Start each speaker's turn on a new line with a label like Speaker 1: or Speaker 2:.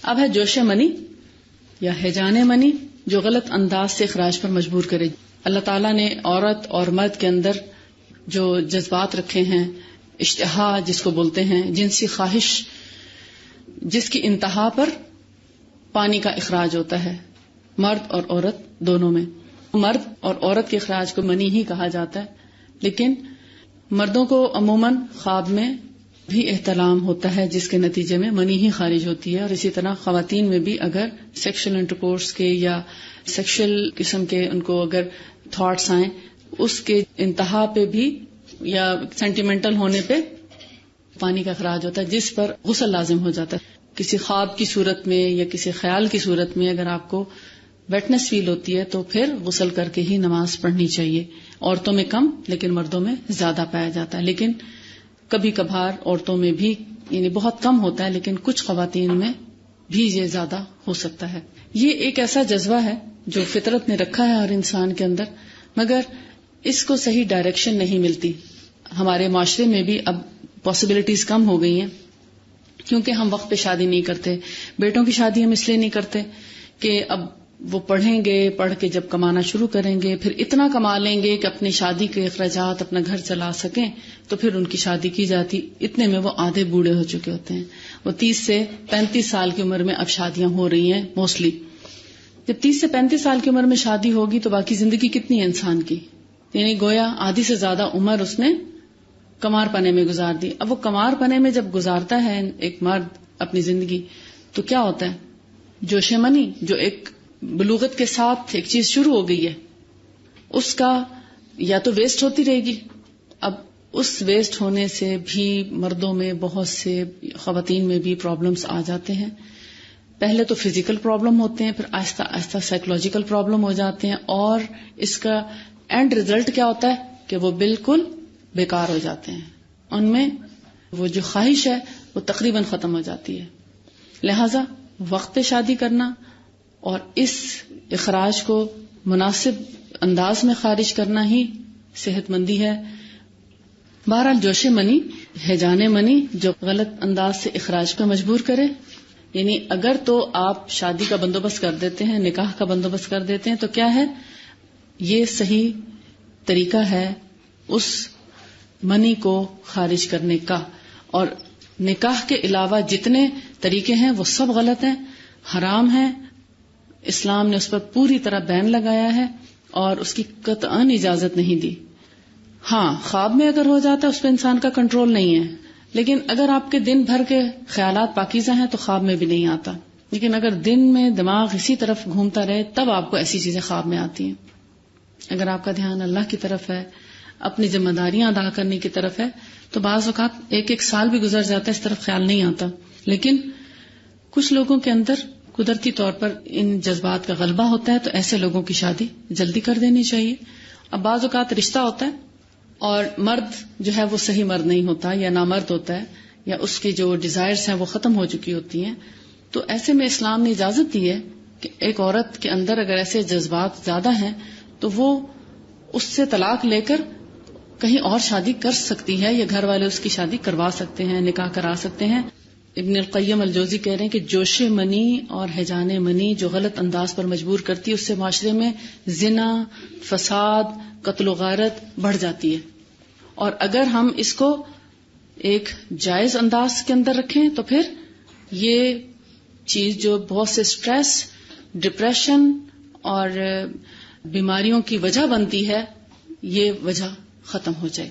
Speaker 1: اب ہے جوش منی یا ہیجان منی جو غلط انداز سے اخراج پر مجبور کرے. اللہ تعالیٰ نے عورت اور مرد کے اندر جو جذبات رکھے ہیں، اشتہا جس کو بولتے ہیں، جنسی خواہش جس کی انتہا پر پانی کا اخراج ہوتا ہے، مرد اور عورت دونوں میں. مرد اور عورت کے اخراج کو منی ہی کہا جاتا ہے، لیکن مردوں کو عموماً خواب میں بھی احتلام ہوتا ہے جس کے نتیجے میں منی ہی خارج ہوتی ہے. اور اسی طرح خواتین میں بھی اگر سیکشل انٹرکورس کے یا سیکشل قسم کے ان کو اگر تھاٹس آئیں، اس کے انتہا پہ بھی یا سینٹیمنٹل ہونے پہ پانی کا اخراج ہوتا ہے جس پر غسل لازم ہو جاتا ہے. کسی خواب کی صورت میں یا کسی خیال کی صورت میں اگر آپ کو ویٹنس فیل ہوتی ہے تو پھر غسل کر کے ہی نماز پڑھنی چاہیے. عورتوں میں کم لیکن مردوں میں زیادہ پایا جاتا ہے، لیکن کبھی کبھار عورتوں میں بھی یعنی بہت کم ہوتا ہے، لیکن کچھ خواتین میں بھی یہ زیادہ ہو سکتا ہے. یہ ایک ایسا جذبہ ہے جو فطرت نے رکھا ہے ہر انسان کے اندر، مگر اس کو صحیح ڈائریکشن نہیں ملتی. ہمارے معاشرے میں بھی اب پاسبلٹیز کم ہو گئی ہیں کیونکہ ہم وقت پہ شادی نہیں کرتے. بیٹوں کی شادی ہم اس لیے نہیں کرتے کہ اب وہ پڑھیں گے، پڑھ کے جب کمانا شروع کریں گے پھر اتنا کما لیں گے کہ اپنی شادی کے اخراجات اپنا گھر چلا سکیں، تو پھر ان کی شادی کی جاتی. اتنے میں وہ آدھے بوڑھے ہو چکے ہوتے ہیں. وہ 30 سے 35 سال کی عمر میں اب شادیاں ہو رہی ہیں موسٹلی. جب 30 سے 35 سال کی عمر میں شادی ہوگی تو باقی زندگی کتنی ہے انسان کی؟ یعنی گویا آدھی سے زیادہ عمر اس نے کمار پنے میں گزار دی. اب وہ کمار پنے میں جب گزارتا ہے ایک مرد اپنی زندگی تو کیا ہوتا ہے؟ جوش منی جو ایک بلوغت کے ساتھ ایک چیز شروع ہو گئی ہے اس کا یا تو ویسٹ ہوتی رہے گی. اب اس ویسٹ ہونے سے بھی مردوں میں بہت سے خواتین میں بھی پرابلمز آ جاتے ہیں. پہلے تو فزیکل پرابلم ہوتے ہیں، پھر آہستہ آہستہ سائیکولوجیکل پرابلم ہو جاتے ہیں، اور اس کا اینڈ ریزلٹ کیا ہوتا ہے کہ وہ بالکل بیکار ہو جاتے ہیں. ان میں وہ جو خواہش ہے وہ تقریباً ختم ہو جاتی ہے. لہذا وقت پہ شادی کرنا اور اس اخراج کو مناسب انداز میں خارج کرنا ہی صحت مندی ہے. بہرحال جوش منی، ہیجان منی جو غلط انداز سے اخراج پہ مجبور کرے، یعنی اگر تو آپ شادی کا بندوبست کر دیتے ہیں، نکاح کا بندوبست کر دیتے ہیں تو کیا ہے؟ یہ صحیح طریقہ ہے اس منی کو خارج کرنے کا. اور نکاح کے علاوہ جتنے طریقے ہیں وہ سب غلط ہیں، حرام ہیں. اسلام نے اس پر پوری طرح بین لگایا ہے اور اس کی قطعاً اجازت نہیں دی. ہاں خواب میں اگر ہو جاتا ہے اس پہ انسان کا کنٹرول نہیں ہے، لیکن اگر آپ کے دن بھر کے خیالات پاکیزہ ہیں تو خواب میں بھی نہیں آتا. لیکن اگر دن میں دماغ اسی طرف گھومتا رہے تب آپ کو ایسی چیزیں خواب میں آتی ہیں. اگر آپ کا دھیان اللہ کی طرف ہے، اپنی ذمہ داریاں ادا کرنے کی طرف ہے، تو بعض اوقات ایک سال بھی گزر جاتا ہے اس طرف خیال نہیں آتا. لیکن کچھ لوگوں کے اندر قدرتی طور پر ان جذبات کا غلبہ ہوتا ہے تو ایسے لوگوں کی شادی جلدی کر دینی چاہیے. اب بعض اوقات رشتہ ہوتا ہے اور مرد جو ہے وہ صحیح مرد نہیں ہوتا یا نامرد ہوتا ہے، یا اس کی جو ڈیزائرز ہیں وہ ختم ہو چکی ہوتی ہیں، تو ایسے میں اسلام نے اجازت دی ہے کہ ایک عورت کے اندر اگر ایسے جذبات زیادہ ہیں تو وہ اس سے طلاق لے کر کہیں اور شادی کر سکتی ہے، یا گھر والے اس کی شادی کروا سکتے ہیں، نکاح کرا سکتے ہیں. ابن القیم الجوزی کہہ رہے ہیں کہ جوش منی اور ہیجان منی جو غلط انداز پر مجبور کرتی ہے اس سے معاشرے میں زنا، فساد، قتل و غارت بڑھ جاتی ہے. اور اگر ہم اس کو ایک جائز انداز کے اندر رکھیں تو پھر یہ چیز جو بہت سے سٹریس، ڈپریشن اور بیماریوں کی وجہ بنتی ہے، یہ وجہ ختم ہو جائے.